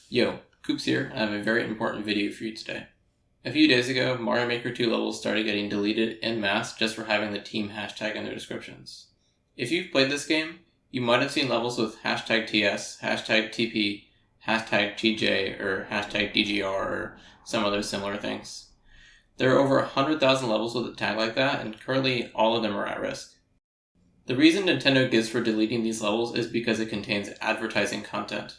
Yo, Koops here, and I have a very important video for you today. A few days ago, Mario Maker 2 levels started getting deleted en masse just for having the team hashtag in their descriptions. If you've played this game, you might have seen levels with hashtag TS, hashtag TP, hashtag TJ, or hashtag DGR, or some other similar things. There are over 100,000 levels with a tag like that, and currently all of them are at risk. The reason Nintendo gives for deleting these levels is because it contains advertising content.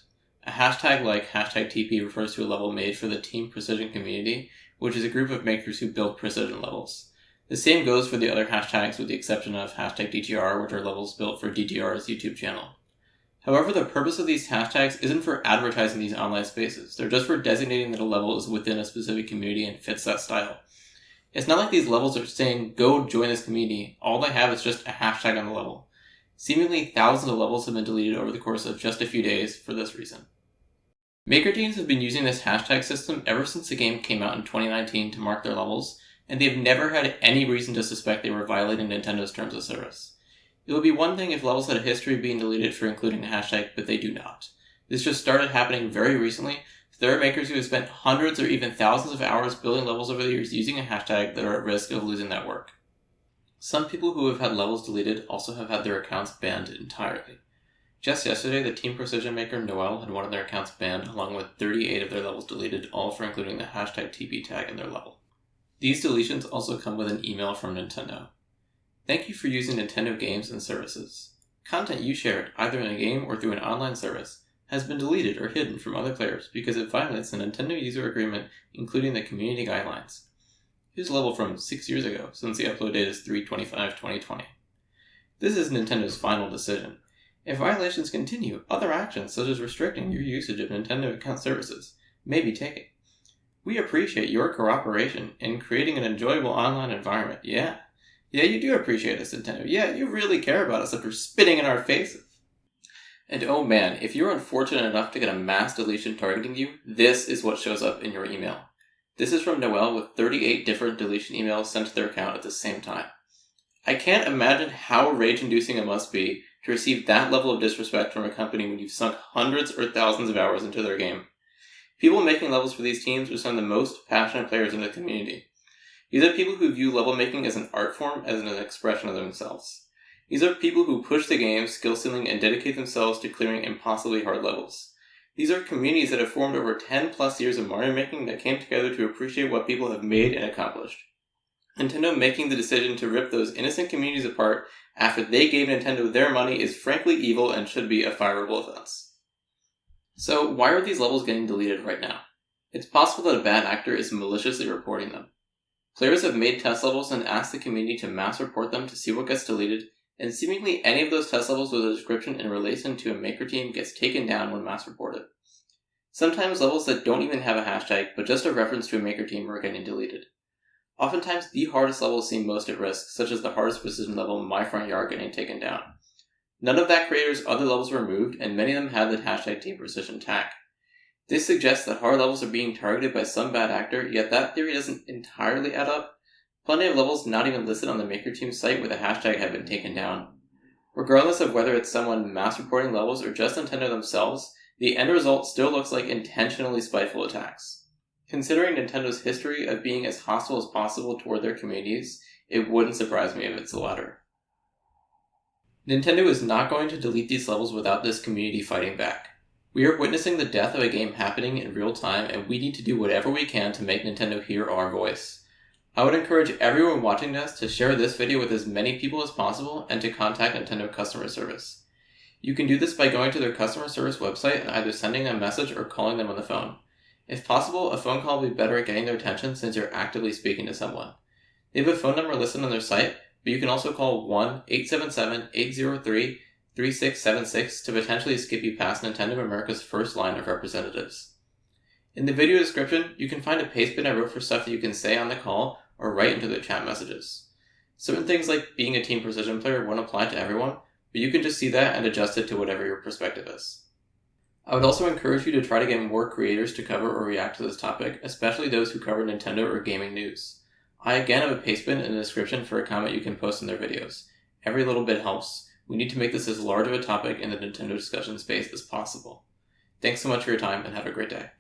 A hashtag like hashtag TP refers to a level made for the Team Precision community, which is a group of makers who build precision levels. The same goes for the other hashtags with the exception of hashtag DGR, which are levels built for DGR's YouTube channel. However, the purpose of these hashtags isn't for advertising these online spaces, they're just for designating that a level is within a specific community and fits that style. It's not like these levels are saying, go join this community, all they have is just a hashtag on the level. Seemingly thousands of levels have been deleted over the course of just a few days for this reason. Makerteams have been using this hashtag system ever since the game came out in 2019 to mark their levels, and they've never had any reason to suspect they were violating Nintendo's terms of service. It would be one thing if levels had a history of being deleted for including a hashtag, but they do not. This just started happening very recently. There are makers who have spent hundreds or even thousands of hours building levels over the years using a hashtag that are at risk of losing that work. Some people who have had levels deleted also have had their accounts banned entirely. Just yesterday, the Team Precision maker Noel had one of their accounts banned, along with 38 of their levels deleted, all for including the hashtag TP tag in their level. These deletions also come with an email from Nintendo. Thank you for using Nintendo games and services. Content you shared, either in a game or through an online service, has been deleted or hidden from other players because it violates the Nintendo user agreement, including the community guidelines. Here's a level from 6 years ago, since the upload date is 3/25/2020. This is Nintendo's final decision. If violations continue, other actions such as restricting your usage of Nintendo account services may be taken. We appreciate your cooperation in creating an enjoyable online environment. Yeah, you do appreciate us, Nintendo. Yeah, you really care about us after spitting in our faces. And oh man, if you're unfortunate enough to get a mass deletion targeting you, this is what shows up in your email. This is from Noel with 38 different deletion emails sent to their account at the same time. I can't imagine how rage-inducing it must be to receive that level of disrespect from a company when you've sunk hundreds or thousands of hours into their game. People making levels for these teams are some of the most passionate players in the community. These are people who view level making as an art form, as an expression of themselves. These are people who push the game, skill ceiling, and dedicate themselves to clearing impossibly hard levels. These are communities that have formed over 10 plus years of Mario making that came together to appreciate what people have made and accomplished. Nintendo making the decision to rip those innocent communities apart after they gave Nintendo their money is frankly evil and should be a fireable offense. So why are these levels getting deleted right now? It's possible that a bad actor is maliciously reporting them. Players have made test levels and asked the community to mass report them to see what gets deleted, and seemingly any of those test levels with a description in relation to a maker team gets taken down when mass reported. Sometimes levels that don't even have a hashtag, but just a reference to a maker team are getting deleted. Oftentimes, the hardest levels seem most at risk, such as the hardest precision level My Front Yard getting taken down. None of that creator's other levels were removed, and many of them had the hashtag Team Precision tag. This suggests that hard levels are being targeted by some bad actor, yet that theory doesn't entirely add up. Plenty of levels not even listed on the Maker Team site with a hashtag have been taken down. Regardless of whether it's someone mass reporting levels or just Nintendo themselves, the end result still looks like intentionally spiteful attacks. Considering Nintendo's history of being as hostile as possible toward their communities, it wouldn't surprise me if it's the latter. Nintendo is not going to delete these levels without this community fighting back. We are witnessing the death of a game happening in real time, and we need to do whatever we can to make Nintendo hear our voice. I would encourage everyone watching this to share this video with as many people as possible and to contact Nintendo customer service. You can do this by going to their customer service website and either sending a message or calling them on the phone. If possible, a phone call will be better at getting their attention since you're actively speaking to someone. They have a phone number listed on their site, but you can also call 1-877-803-3676 to potentially skip you past Nintendo America's first line of representatives. In the video description, you can find a pastebin I wrote for stuff that you can say on the call or write into their chat messages. Certain things like being a Team Precision player won't apply to everyone, but you can just see that and adjust it to whatever your perspective is. I would also encourage you to try to get more creators to cover or react to this topic, especially those who cover Nintendo or gaming news. I again have a pastebin in the description for a comment you can post in their videos. Every little bit helps. We need to make this as large of a topic in the Nintendo discussion space as possible. Thanks so much for your time and have a great day.